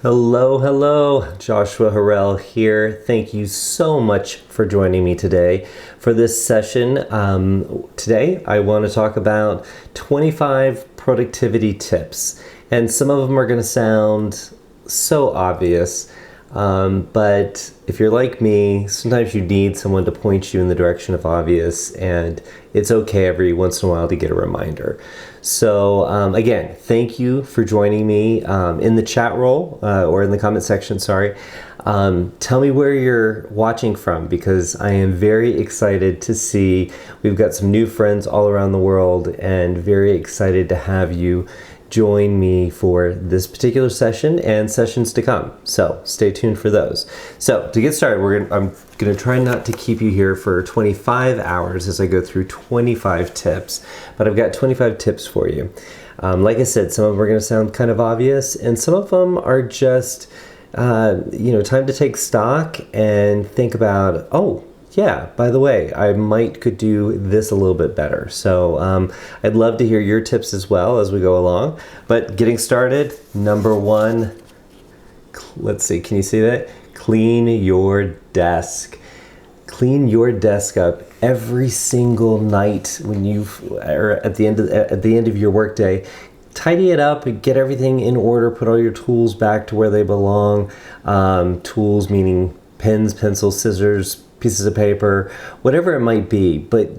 Hello, hello, Joshua Harrell here. Thank you so much for joining me today for this session. Today, I want to talk about 25 productivity tips, and some of them are going to sound so obvious, but if you're like me, sometimes you need someone to point you in the direction of obvious, and it's okay every once in a while to get a reminder. So again, thank you for joining me in the chat roll or in the comment section, sorry. Tell me where you're watching from, because I am very excited to see we've got some new friends all around the world, and very excited to have you join me for this particular session and sessions to come. So stay tuned for those. So to get started, I'm gonna try not to keep you here for 25 hours as I go through 25 tips, but I've got 25 tips for you. Like I said, some of them are gonna sound kind of obvious, and some of them are just, time to take stock and think about, oh, yeah, by the way, I could do this a little bit better. So I'd love to hear your tips as well as we go along. But getting started, number one, let's see, can you see that? Clean your desk. Clean your desk up every single night when at the end of your workday. Tidy it up and get everything in order. Put all your tools back to where they belong. Tools meaning pens, pencils, scissors, pieces of paper, whatever it might be, but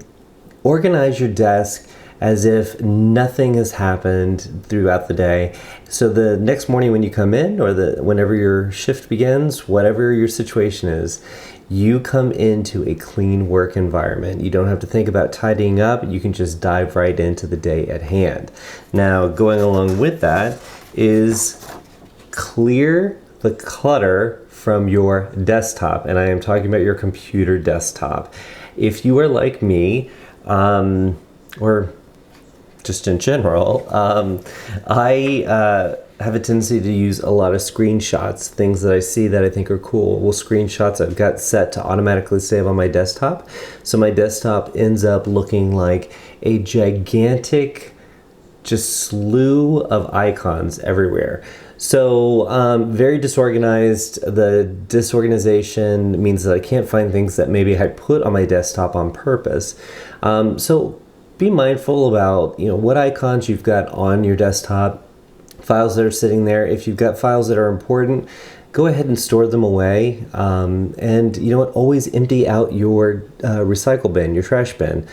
organize your desk as if nothing has happened throughout the day. So the next morning when you come in, or whenever your shift begins, whatever your situation is, you come into a clean work environment. You don't have to think about tidying up. You can just dive right into the day at hand. Now, going along with that is clear the clutter from your desktop, and I am talking about your computer desktop. If you are like me, or just in general, I have a tendency to use a lot of screenshots, things that I see that I think are cool. Well, screenshots I've got set to automatically save on my desktop, so my desktop ends up looking like a gigantic just slew of icons everywhere. So very disorganized. The disorganization means that I can't find things that maybe I put on my desktop on purpose. So be mindful about what icons you've got on your desktop, files that are sitting there. If you've got files that are important, go ahead and store them away. And you know what? Always empty out your recycle bin, your trash bin.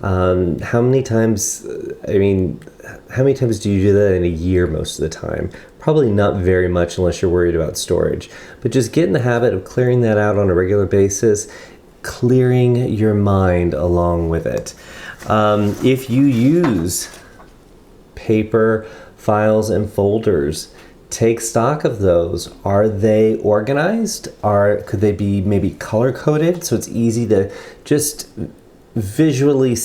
How many times do you do that in a year most of the time? Probably not very much unless you're worried about storage. But just get in the habit of clearing that out on a regular basis, clearing your mind along with it. If you use paper, files, and folders, take stock of those. Are they organized? Could they be maybe color-coded so it's easy to just visually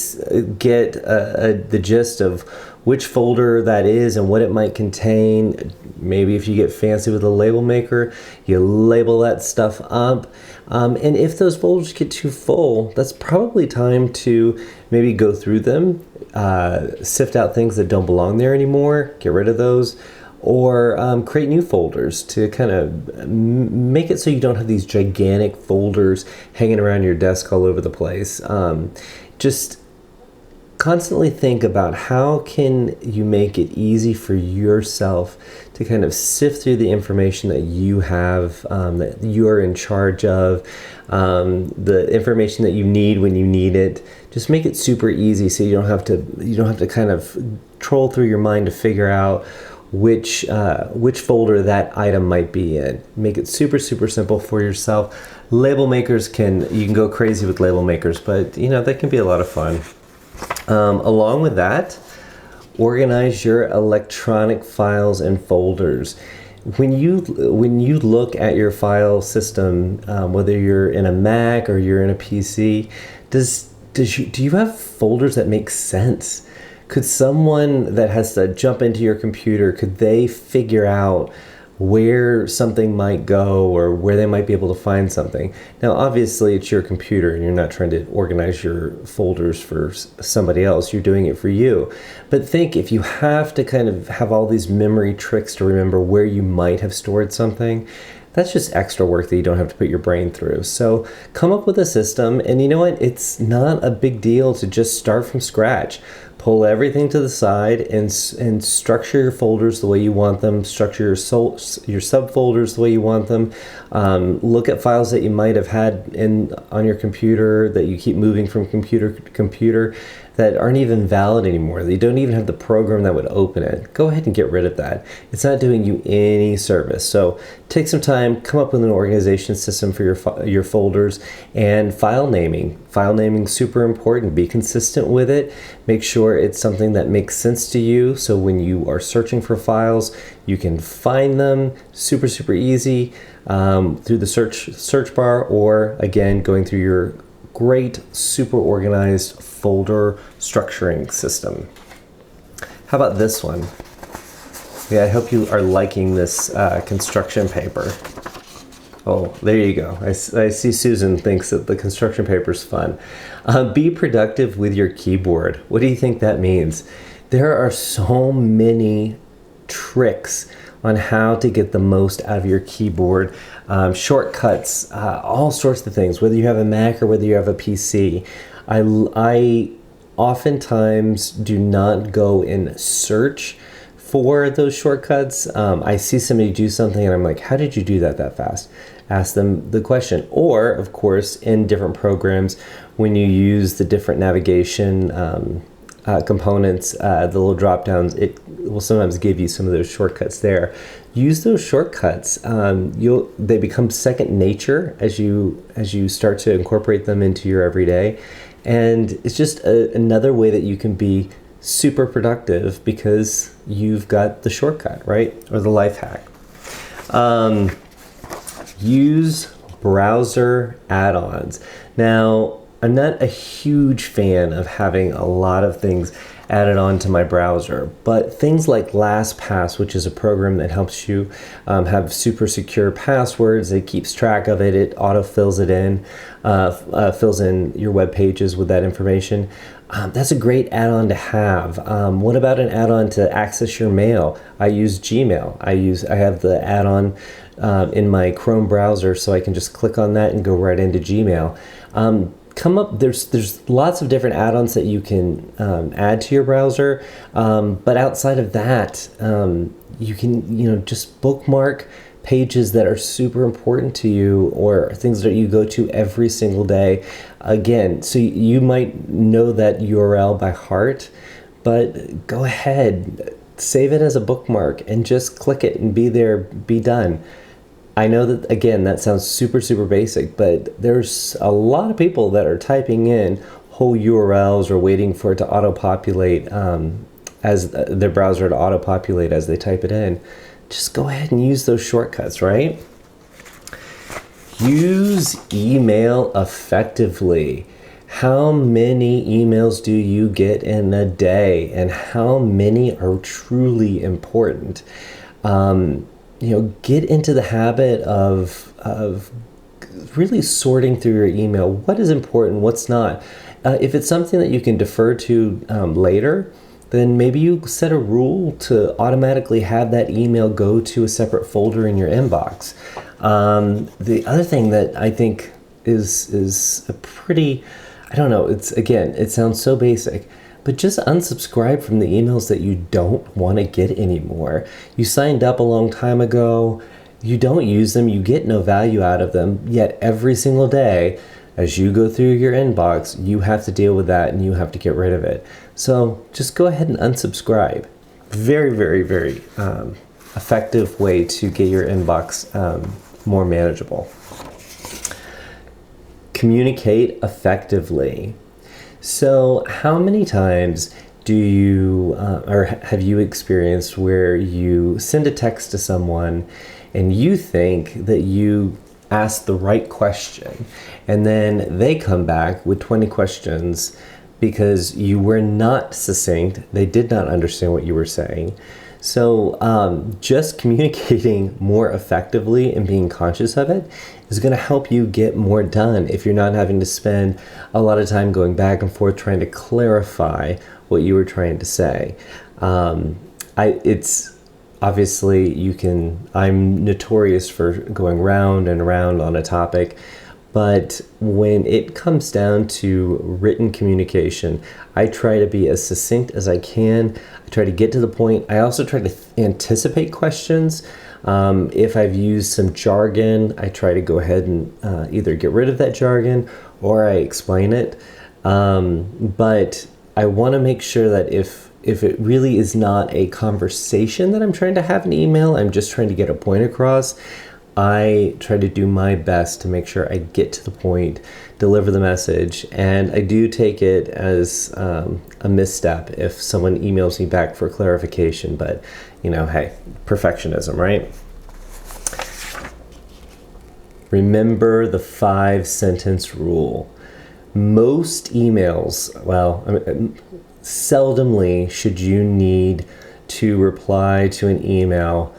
get the gist of which folder that is and what it might contain? Maybe if you get fancy with a label maker, you label that stuff up. And if those folders get too full, that's probably time to maybe go through them, sift out things that don't belong there anymore, get rid of those, or create new folders to kind of make it so you don't have these gigantic folders hanging around your desk all over the place. Just constantly think about how can you make it easy for yourself to kind of sift through the information that you have, that you are in charge of, the information that you need when you need it. Just make it super easy so you don't have to kind of troll through your mind to figure out which folder that item might be in. Make it super, super simple for yourself. Label makers you can go crazy with label makers, but that can be a lot of fun. Along with that, organize your electronic files and folders. When you look at your file system, whether you're in a Mac or you're in a PC, do you have folders that make sense? Could someone that has to jump into your computer, could they figure out where something might go or where they might be able to find something. Now, obviously, it's your computer and you're not trying to organize your folders for somebody else. You're doing it for you. But think, if you have to kind of have all these memory tricks to remember where you might have stored something, that's just extra work that you don't have to put your brain through. So come up with a system, and you know what? It's not a big deal to just start from scratch. Pull everything to the side and structure your folders the way you want them. Structure your subfolders the way you want them. Look at files that you might have had on your computer that you keep moving from computer to computer that aren't even valid anymore. You don't even have the program that would open it. Go ahead and get rid of that. It's not doing you any service. So take some time, come up with an organization system for your folders, and file naming. File naming is super important. Be consistent with it. Make sure it's something that makes sense to you. So when you are searching for files, you can find them super, super easy through the search bar, or again, going through your great, super organized folder structuring system. How about this one? Yeah, I hope you are liking this construction paper. Oh, there you go. I see Susan thinks that the construction paper is fun. Be productive with your keyboard. What do you think that means? There are so many tricks on how to get the most out of your keyboard, shortcuts, all sorts of things, whether you have a Mac or whether you have a PC. I oftentimes do not go and search for those shortcuts. I see somebody do something and I'm like, how did you do that fast? Ask them the question. Or, of course, in different programs, when you use the different navigation components, the little drop downs, it will sometimes give you some of those shortcuts there. Use those shortcuts. They become second nature as you start to incorporate them into your everyday, and it's just another way that you can be super productive because you've got the shortcut, right? Or the life hack. Use browser add-ons. Now, I'm not a huge fan of having a lot of things added on to my browser, but things like LastPass, which is a program that helps you have super secure passwords, it keeps track of it, it auto-fills it in, fills in your web pages with that information. That's a great add-on to have. What about an add-on to access your mail? I use Gmail. I have the add-on in my Chrome browser, so I can just click on that and go right into Gmail. There's lots of different add-ons that you can add to your browser, but outside of that, you can just bookmark pages that are super important to you or things that you go to every single day. Again, so you might know that URL by heart, but go ahead, save it as a bookmark and just click it and be there, be done. I know that, again, that sounds super, super basic, but there's a lot of people that are typing in whole URLs or waiting for it to auto-populate as their browser to auto-populate as they type it in. Just go ahead and use those shortcuts, right? Use email effectively. How many emails do you get in a day, and how many are truly important? Get into the habit of really sorting through your email. What is important, what's not? If it's something that you can defer to later, then maybe you set a rule to automatically have that email go to a separate folder in your inbox. The other thing that I think is a pretty, I don't know, it sounds so basic, but just unsubscribe from the emails that you don't want to get anymore. You signed up a long time ago, you don't use them, you get no value out of them, yet every single day, as you go through your inbox, you have to deal with that and you have to get rid of it. So just go ahead and unsubscribe. Very, very, very effective way to get your inbox more manageable. Communicate effectively. So how many times do you or have you experienced where you send a text to someone and you think that you asked the right question, and then they come back with 20 questions because you were not succinct, they did not understand what you were saying. So just communicating more effectively and being conscious of it is going to help you get more done if you're not having to spend a lot of time going back and forth trying to clarify what you were trying to say. It's obviously I'm notorious for going round and round on a topic. But when it comes down to written communication, I try to be as succinct as I can. I try to get to the point. I also try to anticipate questions. If I've used some jargon, I try to go ahead and either get rid of that jargon or I explain it. But I want to make sure that if it really is not a conversation that I'm trying to have in email, I'm just trying to get a point across, I try to do my best to make sure I get to the point, deliver the message, and I do take it as a misstep if someone emails me back for clarification, but hey, perfectionism, right? Remember the 5-sentence rule. Most emails, seldomly should you need to reply to an email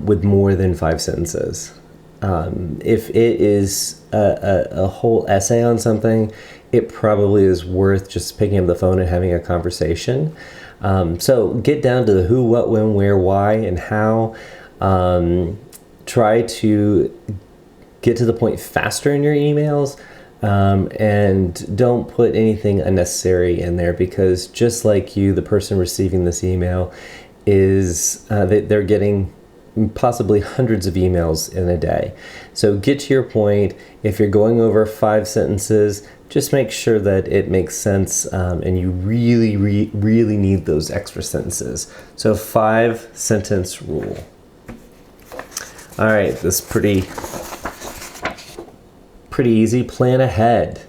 with more than 5 sentences. If it is a whole essay on something, it probably is worth just picking up the phone and having a conversation. So get down to the who, what, when, where, why, and how. Try to get to the point faster in your emails. And don't put anything unnecessary in there, because just like you, the person receiving this email they're getting possibly hundreds of emails in a day. So get to your point. If you're going over 5 sentences, just make sure that it makes sense, and you really, really need those extra sentences. So 5-sentence rule. All right, this is pretty easy. Plan ahead.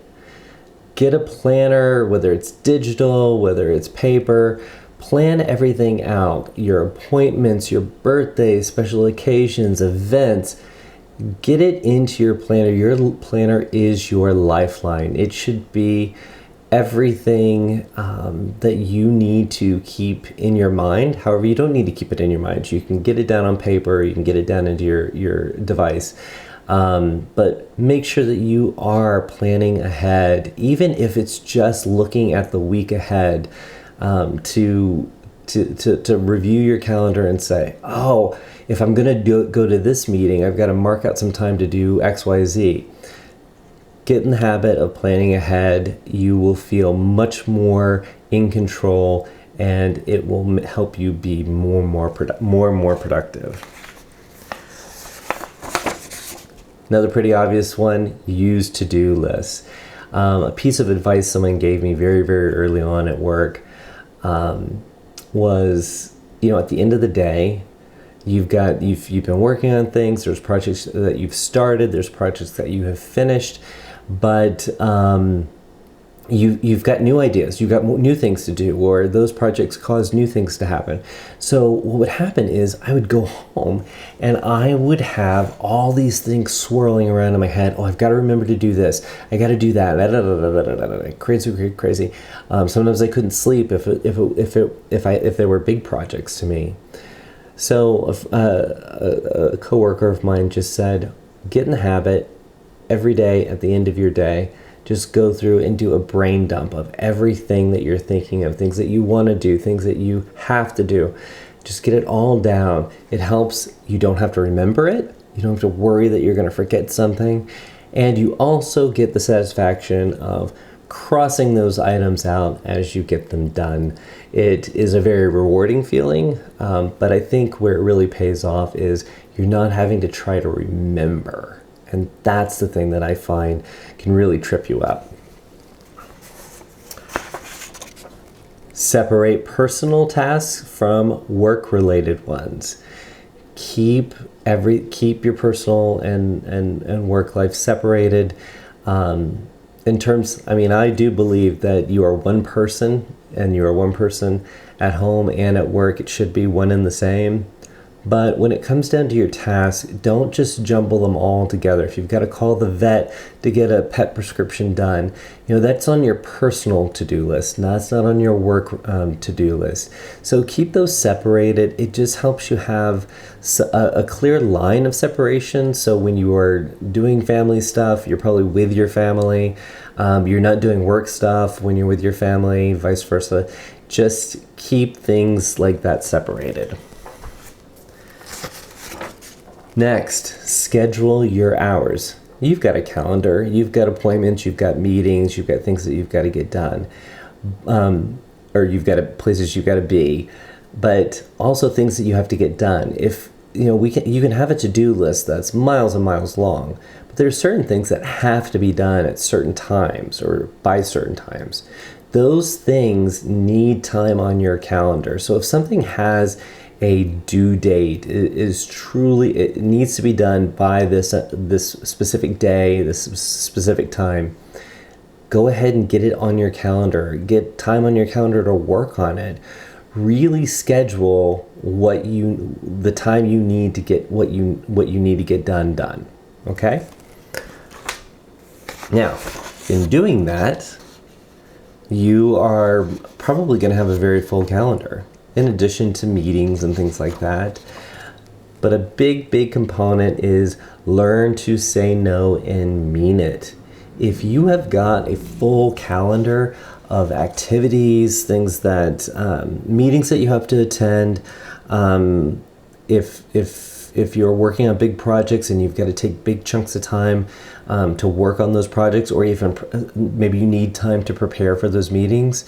Get a planner, whether it's digital, whether it's paper. Plan everything out. Your appointments, your birthdays, special occasions, events. Get it into your planner. Your planner is your lifeline. It should be everything that you need to keep in your mind. However, you don't need to keep it in your mind. You can get it down on paper. You can get it down into your device. But make sure that you are planning ahead, even if it's just looking at the week ahead, to review your calendar and say, oh, if I'm going to go to this meeting, I've got to mark out some time to do X, Y, Z. Get in the habit of planning ahead. You will feel much more in control, and it will help you be more and more productive. Another pretty obvious one, use to-do lists. A piece of advice someone gave me very, very early on at work was, at the end of the day, you've been working on things, there's projects that you've started, there's projects that you have finished, but you've got new ideas, you've got new things to do, or those projects cause new things to happen. So what would happen is I would go home and I would have all these things swirling around in my head. Oh, I've got to remember to do this. I got to do that. Crazy. Sometimes I couldn't sleep if there were big projects to me. So a coworker of mine just said, get in the habit every day at the end of your day. Just go through and do a brain dump of everything that you're thinking of, things that you want to do, things that you have to do. Just get it all down. It helps. You don't have to remember it. You don't have to worry that you're going to forget something. And you also get the satisfaction of crossing those items out as you get them done. It is a very rewarding feeling, but I think where it really pays off is you're not having to try to remember. And that's the thing that I find can really trip you up. Separate personal tasks from work-related ones. Keep your personal and work life separated. I do believe that you are one person, and you are one person at home and at work. It should be one and the same. But when it comes down to your tasks, don't just jumble them all together. If you've got to call the vet to get a pet prescription done, that's on your personal to-do list. That's not on your work to-do list. So keep those separated. It just helps you have a clear line of separation. So when you are doing family stuff, you're probably with your family. You're not doing work stuff when you're with your family, vice versa. Just keep things like that separated. Next, schedule your hours. You've got a calendar, you've got appointments, you've got meetings, you've got things that you've got to get done, or you've got places you've got to be, but also things that you have to get done. If you can have a to-do list that's miles and miles long, but there are certain things that have to be done at certain times or by certain times. Those things need time on your calendar. So if something has a due date, it needs to be done by this specific day, this specific time, go ahead and get it on your calendar. Get time on your calendar to work on it. Really schedule the time you need to get what you need to get done. Okay? Now, in doing that, you are probably going to have a very full calendar, in addition to meetings and things like that. But a big component is learn to say no and mean it. If you have got a full calendar of activities, things that, meetings that you have to attend, if you're working on big projects and you've got to take big chunks of time to work on those projects, or even maybe you need time to prepare for those meetings,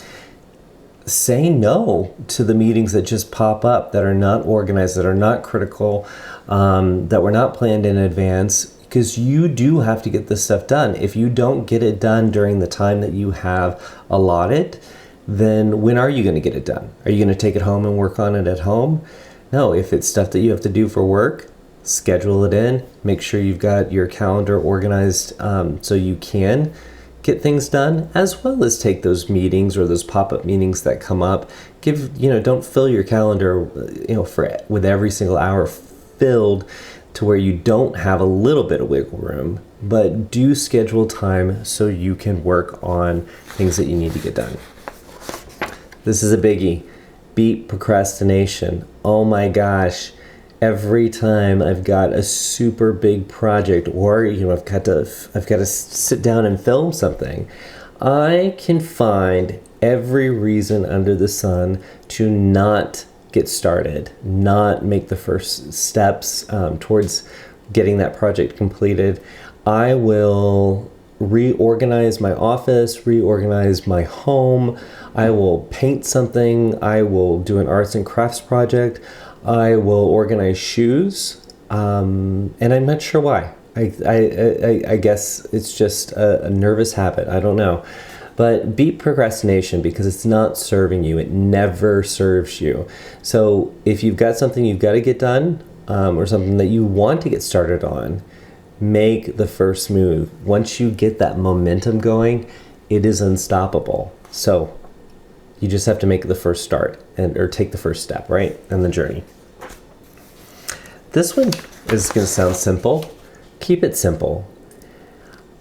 say no to the meetings that just pop up, that are not organized, that are not critical, that were not planned in advance, because you do have to get this stuff done. If you don't get it done during the time that you have allotted, then when are you going to get it done? Are you going to take it home and work on it at home? No, if it's stuff that you have to do for work, schedule it in. Make sure you've got your calendar organized so you can get things done, as well as take those meetings or those pop-up meetings that come up. Don't fill your calendar, with every single hour filled to where you don't have a little bit of wiggle room, but do schedule time so you can work on things that you need to get done. This is a biggie. Beat procrastination. Oh my gosh. Every time I've got a super big project, or I've got to sit down and film something, I can find every reason under the sun to not get started, not make the first steps towards getting that project completed. I will reorganize my office, reorganize my home. I will paint something. I will do an arts and crafts project. I will organize shoes, and I'm not sure why. I guess it's just a nervous habit. I don't know. But beat procrastination, because it's not serving you. It never serves you. So if you've got something you've got to get done, or something that you want to get started on, make the first move. Once you get that momentum going, it is unstoppable. So you just have to make the first start or take the first step, right? In the journey. This one is going to sound simple. Keep it simple.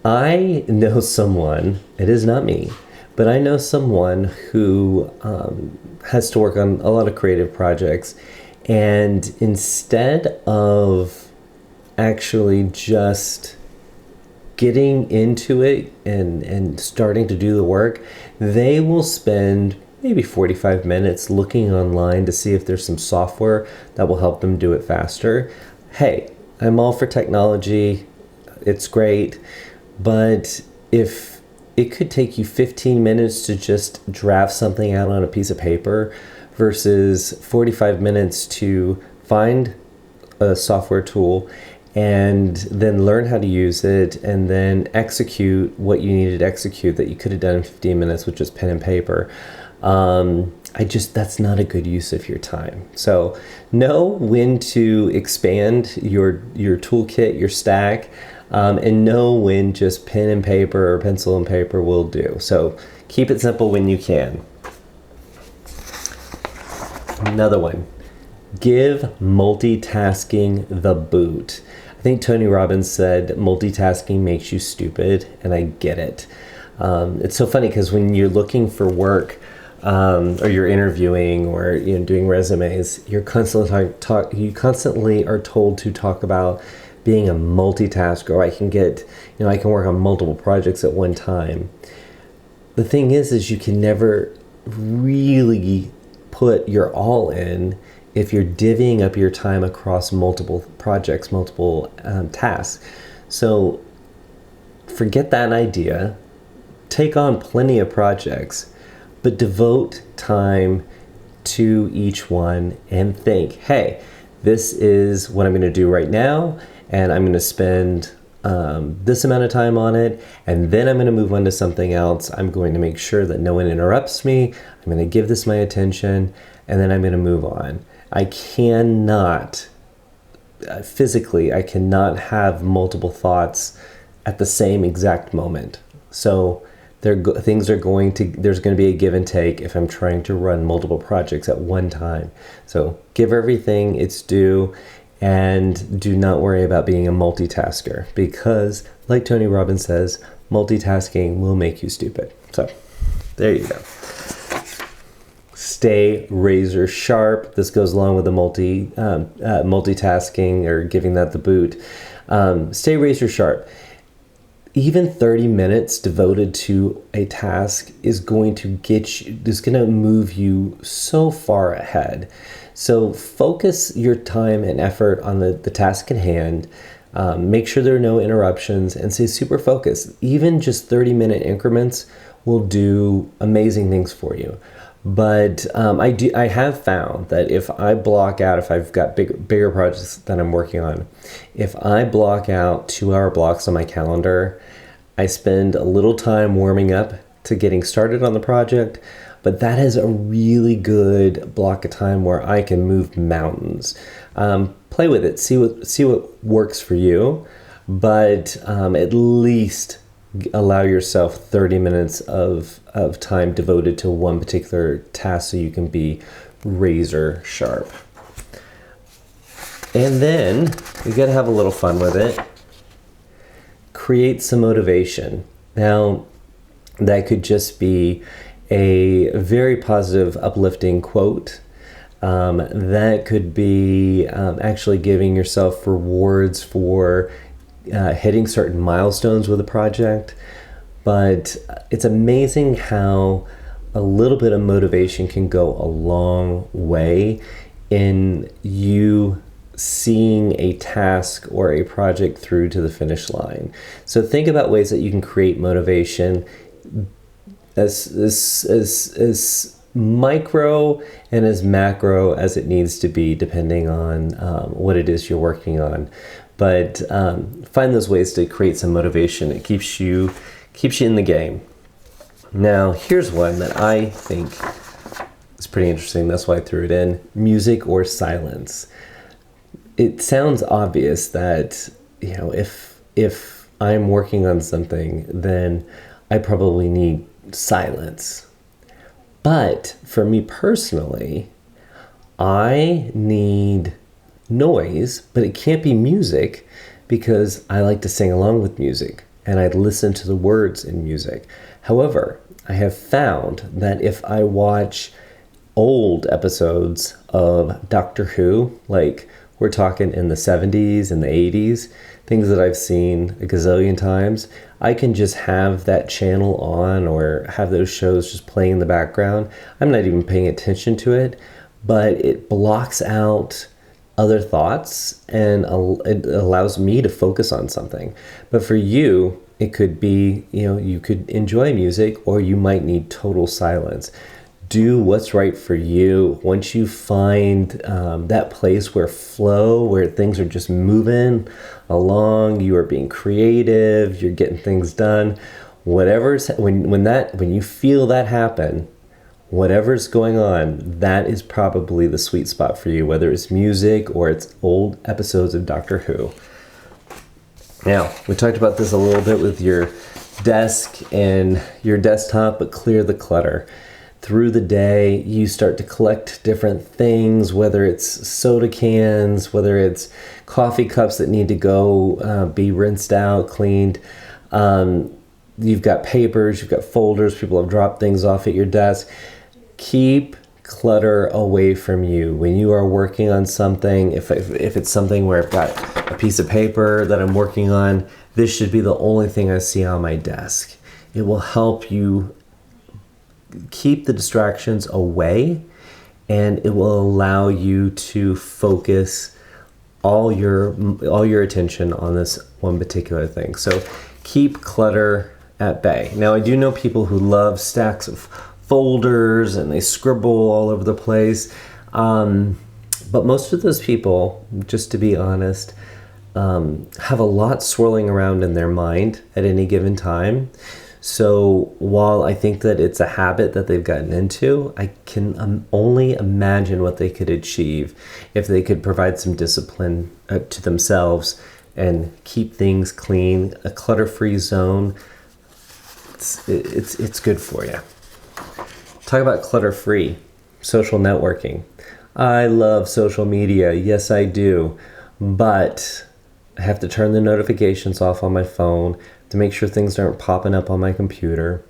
I know someone, it is not me, but I know someone who has to work on a lot of creative projects, and instead of actually just getting into it and starting to do the work, they will spend maybe 45 minutes looking online to see if there's some software that will help them do it faster. Hey, I'm all for technology. It's great. But if it could take you 15 minutes to just draft something out on a piece of paper versus 45 minutes to find a software tool and then learn how to use it and then execute what you needed to execute that you could have done in 15 minutes with just pen and paper, that's not a good use of your time. So know when to expand your toolkit, your stack, and know when just pen and paper or pencil and paper will do. So keep it simple when you can. Another one, Give multitasking the boot. I think Tony Robbins said multitasking makes you stupid, and I get it. It's so funny because when you're looking for work, or you're interviewing, or doing resumes, you constantly are told to talk about being a multitasker. I can work on multiple projects at one time. The thing is you can never really put your all in if you're divvying up your time across multiple projects, multiple tasks. So forget that idea. Take on plenty of projects, but devote time to each one and think, hey, this is what I'm going to do right now, and I'm going to spend this amount of time on it, and then I'm going to move on to something else. I'm going to make sure that no one interrupts me. I'm going to give this my attention, and then I'm going to move on. I cannot, physically, I cannot have multiple thoughts at the same exact moment. So there's going to be a give and take if I'm trying to run multiple projects at one time. So give everything its due, and do not worry about being a multitasker, because like Tony Robbins says, multitasking will make you stupid. So there you go. Stay razor sharp. This goes along with the multitasking, or giving that the boot. Stay razor sharp. Even 30 minutes devoted to a task is going to move you so far ahead. So focus your time and effort on the task at hand. Make sure there are no interruptions, and stay super focused. Even just 30-minute increments will do amazing things for you. But I have found that if I've got bigger projects that I'm working on, if I block out 2-hour blocks on my calendar, I spend a little time warming up to getting started on the project. But that is a really good block of time where I can move mountains. Play with it, see what works for you, but at least allow yourself 30 minutes of time devoted to one particular task so you can be razor sharp. And then you gotta have a little fun with it. Create some motivation. Now, that could just be a very positive, uplifting quote. That could be actually giving yourself rewards for hitting certain milestones with a project. But it's amazing how a little bit of motivation can go a long way in you seeing a task or a project through to the finish line. So think about ways that you can create motivation as micro and as macro as it needs to be, depending on what it is you're working on. But find those ways to create some motivation. It keeps you in the game. Now, here's one that I think is pretty interesting. That's why I threw it in. Music or silence. It sounds obvious that, if I'm working on something, then I probably need silence. But for me personally, I need noise, but it can't be music, because I like to sing along with music and I listen to the words in music. However, I have found that if I watch old episodes of Doctor Who, like we're talking in the 70s and the 80s, things that I've seen a gazillion times, I can just have that channel on or have those shows just playing in the background. I'm not even paying attention to it, but it blocks out other thoughts and it allows me to focus on something. But for you, it could be, you could enjoy music, or you might need total silence. Do what's right for you. Once you find that place where things are just moving along, you are being creative, you're getting things done, when you feel that happen, whatever's going on, that is probably the sweet spot for you, whether it's music or it's old episodes of Doctor Who. Now, we talked about this a little bit with your desk and your desktop, but clear the clutter. through the day, you start to collect different things, whether it's soda cans, whether it's coffee cups that need to go be rinsed out, cleaned. You've got papers, you've got folders, people have dropped things off at your desk. Keep clutter away from you. When you are working on something, if it's something where I've got a piece of paper that I'm working on, this should be the only thing I see on my desk. It will help you keep the distractions away, and it will allow you to focus all your attention on this one particular thing. So keep clutter at bay. Now, I do know people who love stacks of folders and they scribble all over the place. But most of those people, just to be honest, have a lot swirling around in their mind at any given time. So while I think that it's a habit that they've gotten into, I can only imagine what they could achieve if they could provide some discipline to themselves and keep things clean. A clutter-free zone, it's good for you. Talk about clutter-free, social networking. I love social media, yes I do, but I have to turn the notifications off on my phone to make sure things aren't popping up on my computer.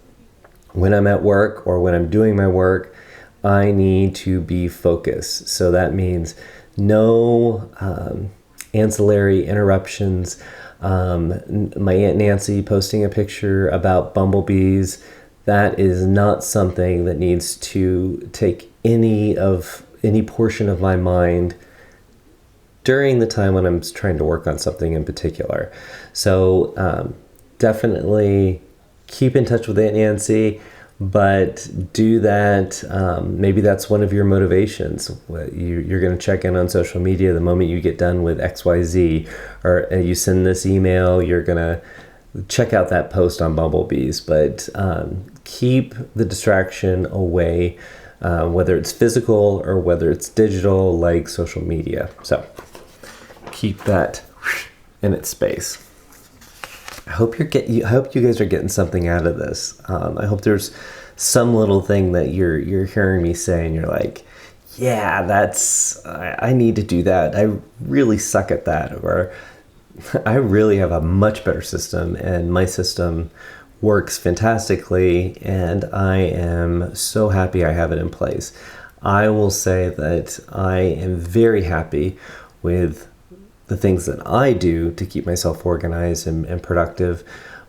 When I'm at work or when I'm doing my work, I need to be focused. So that means no ancillary interruptions. My Aunt Nancy posting a picture about bumblebees, that is not something that needs to take any portion of my mind during the time when I'm trying to work on something in particular. So definitely keep in touch with Aunt Nancy, but do that. Maybe that's one of your motivations. You're going to check in on social media the moment you get done with XYZ, or you send this email, you're going to check out that post on bumblebees. But keep the distraction away, whether it's physical or whether it's digital, like social media. So keep that in its space. I hope you guys are getting something out of this. I hope there's some little thing that you're hearing me say and you're like, yeah, I need to do that. I really suck at that. Or I really have a much better system, and my system works fantastically, and I am so happy I have it in place. I will say that I am very happy with the things that I do to keep myself organized and productive.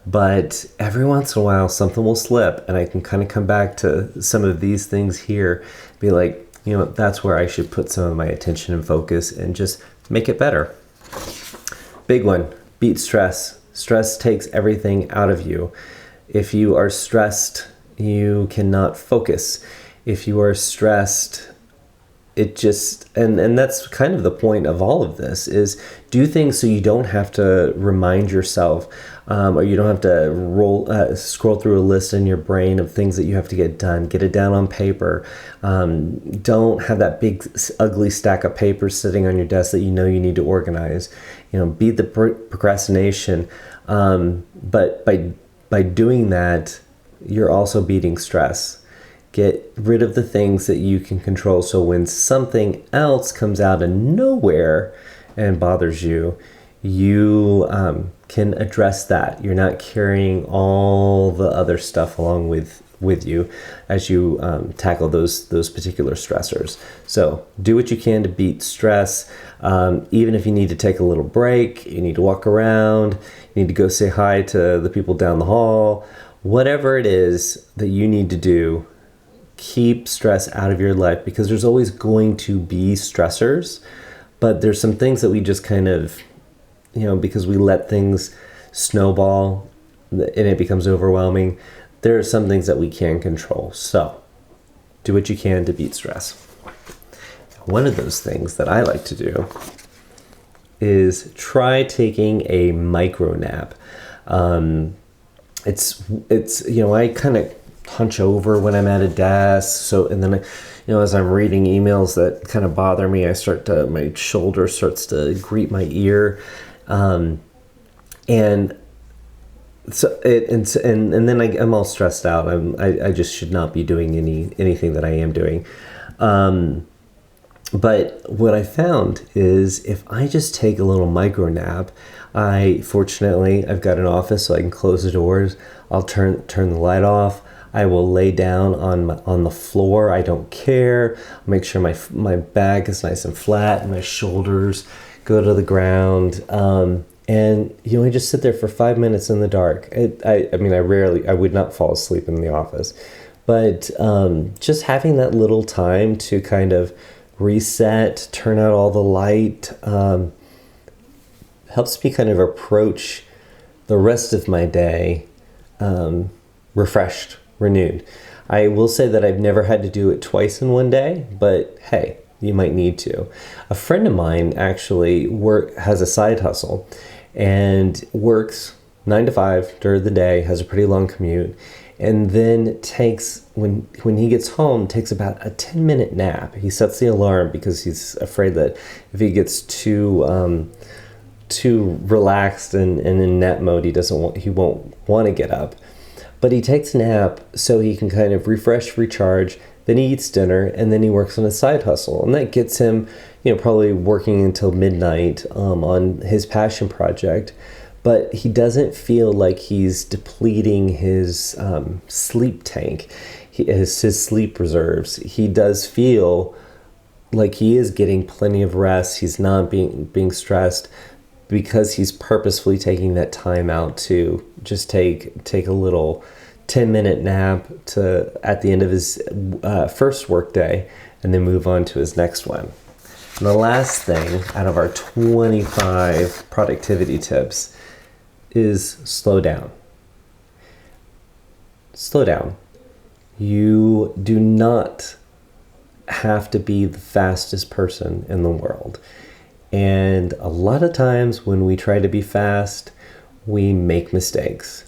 But every once in a while, something will slip, and I can kind of come back to some of these things here, be like, that's where I should put some of my attention and focus and just make it better. Big one, beat stress. Stress takes everything out of you. If you are stressed, you cannot focus. If you are stressed, it just, and that's kind of the point of all of this, is do things so you don't have to remind yourself, or you don't have to scroll through a list in your brain of things that you have to get done. Get it down on paper. Don't have that big ugly stack of papers sitting on your desk that you need to organize. Beat the procrastination. But by doing that, you're also beating stress. Get rid of the things that you can control, so when something else comes out of nowhere and bothers you, you can address that. You're not carrying all the other stuff along with you as you tackle those particular stressors. So do what you can to beat stress. Even if you need to take a little break, you need to walk around, you need to go say hi to the people down the hall, whatever it is that you need to do, keep stress out of your life, because there's always going to be stressors, but there's some things that we just kind of, because we let things snowball and it becomes overwhelming. There are some things that we can control. So do what you can to beat stress. One of those things that I like to do is try taking a micro nap. It's I kind of hunch over when I'm at a desk. And then, as I'm reading emails that kind of bother me, my shoulder starts to greet my ear. And And then I'm all stressed out. I just should not be doing anything that I am doing. But what I found is if I just take a little micro nap, fortunately I've got an office so I can close the doors. I'll turn the light off. I will lay down on the floor. I don't care. I'll make sure my back is nice and flat and my shoulders go to the ground. And I just sit there for 5 minutes in the dark. I would not fall asleep in the office, but just having that little time to kind of reset, turn out all the light, helps me kind of approach the rest of my day refreshed, renewed. I will say that I've never had to do it twice in one day, but hey, you might need to. A friend of mine actually has a side hustle and works 9 to 5 during the day, has a pretty long commute, and then takes, when he gets home, takes about a 10-minute nap. He sets the alarm because he's afraid that if he gets too relaxed and in nap mode, he won't want to get up. But he takes a nap so he can kind of refresh, recharge, then he eats dinner, and then he works on a side hustle. And that gets him, probably working until midnight on his passion project. But he doesn't feel like he's depleting his sleep tank, his sleep reserves. He does feel like he is getting plenty of rest. He's not being stressed because he's purposefully taking that time out to just take a little 10-minute nap at the end of his first work day and then move on to his next one. And the last thing out of our 25 productivity tips is slow down. Slow down. You do not have to be the fastest person in the world. And a lot of times when we try to be fast, we make mistakes.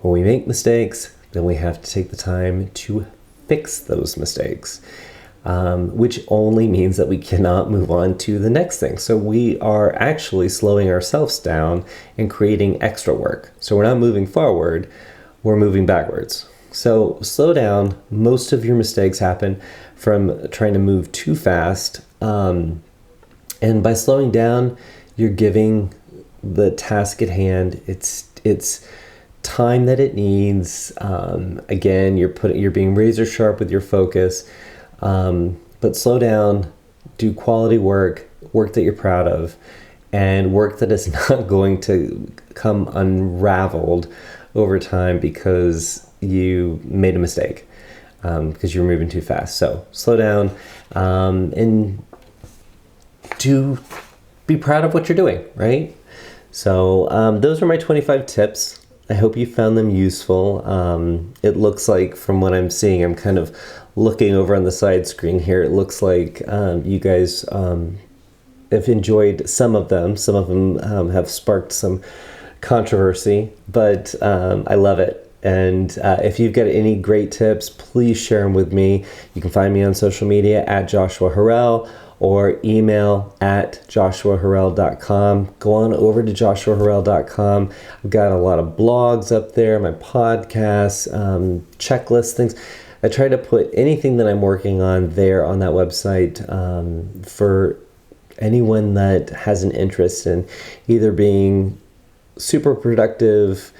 When we make mistakes, then we have to take the time to fix those mistakes, which only means that we cannot move on to the next thing. So we are actually slowing ourselves down and creating extra work. So we're not moving forward, we're moving backwards. So slow down. Most of your mistakes happen from trying to move too fast. And by slowing down, you're giving the task at hand its time that it needs. Again, you're being razor sharp with your focus. But slow down, do quality work that you're proud of, and work that is not going to come unraveled over time because you made a mistake, because you're moving too fast. So slow down, and be proud of what you're doing, right? So those are my 25 tips. I hope you found them useful. It looks like, from what I'm seeing, I'm kind of looking over on the side screen here. It looks like you guys have enjoyed some of them. Some of them have sparked some controversy, but I love it. And if you've got any great tips, please share them with me. You can find me on social media at Joshua Harrell, or email at joshuaharrell.com. Go on over to joshuaharrell.com. I've got a lot of blogs up there, my podcasts, checklists, things. I try to put anything that I'm working on there on that website for anyone that has an interest in either being super productive,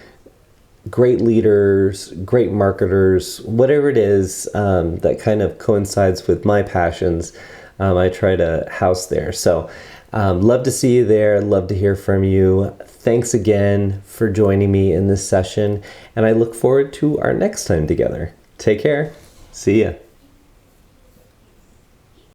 great leaders, great marketers, whatever it is that kind of coincides with my passions. I try to house there. So love to see you there. Love to hear from you. Thanks again for joining me in this session. And I look forward to our next time together. Take care. See ya.